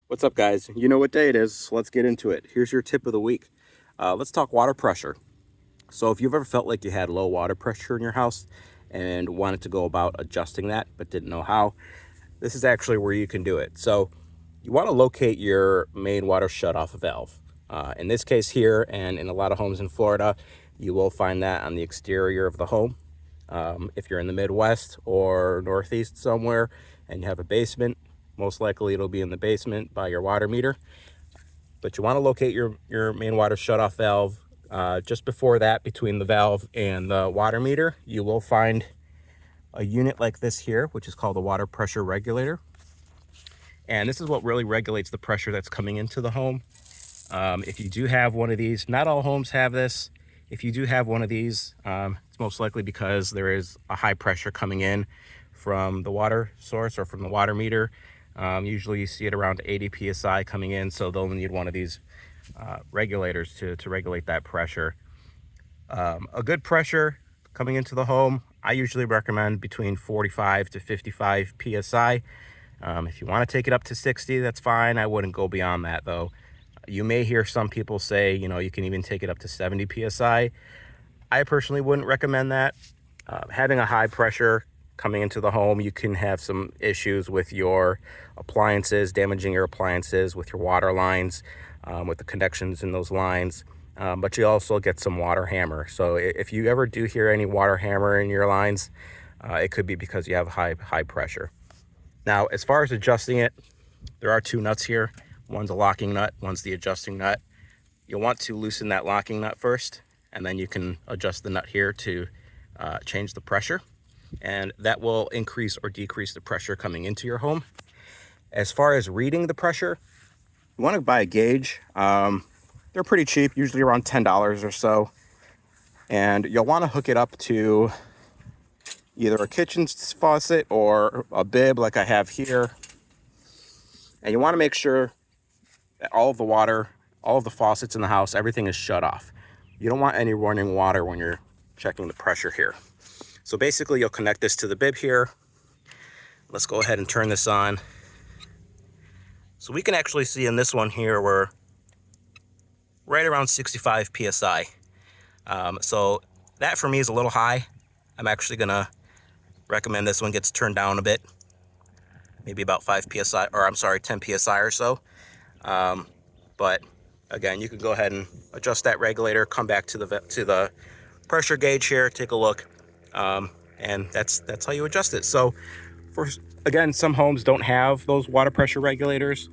What's up, guys? You know what day it is, so let's get into it. Here's your tip of the week. Let's talk water pressure. So if you've ever felt like you had low water pressure in your house and wanted to go about adjusting that but didn't know how, this is actually where you can do it. So you want to locate your main water shutoff valve. In this case here, and in a lot of homes in Florida, you will find that on the exterior of the home. If you're in the Midwest or Northeast somewhere and you have a basement, most likely it'll be in the basement by your water meter. But you want to locate your main water shutoff valve. Just before that, between the valve and the water meter, you will find a unit like this here, which is called a water pressure regulator. And this is what really regulates the pressure that's coming into the home. If you do have one of these, not all homes have this. If you do have one of these, it's most likely because there is a high pressure coming in from the water source or from the water meter. Usually you see it around 80 psi coming in, so they'll need one of these regulators to regulate that pressure. A good pressure coming into the home, I usually recommend between 45 to 55 psi. If you want to take it up to 60, that's fine. I wouldn't go beyond that though. You may hear some people say, you can even take it up to 70 psi. I personally wouldn't recommend that. Having a high pressure coming into the home, you can have some issues with your appliances, damaging your appliances, with your water lines, with the connections in those lines. But you also get some water hammer. So if you ever do hear any water hammer in your lines, it could be because you have high pressure. Now, as far as adjusting it, there are two nuts here. One's a locking nut, one's the adjusting nut. You'll want to loosen that locking nut first, and then you can adjust the nut here to change the pressure. And that will increase or decrease the pressure coming into your home. As far as reading the pressure, you want to buy a gauge. They're pretty cheap, usually around $10 or so. And you'll want to hook it up to either a kitchen faucet or a bib like I have here. And you want to make sure that all of the water, all of the faucets in the house, everything is shut off. You don't want any running water when you're checking the pressure here. So basically you'll connect this to the bib here. Let's go ahead and turn this on. So we can actually see in this one here, we're right around 65 psi. So that for me is a little high. I'm actually gonna recommend this one gets turned down a bit, maybe about 5 psi, or I'm sorry, 10 psi or so. But again, you can go ahead and adjust that regulator, come back to the pressure gauge here, take a look, and that's how you adjust it. So again, some homes don't have those water pressure regulators.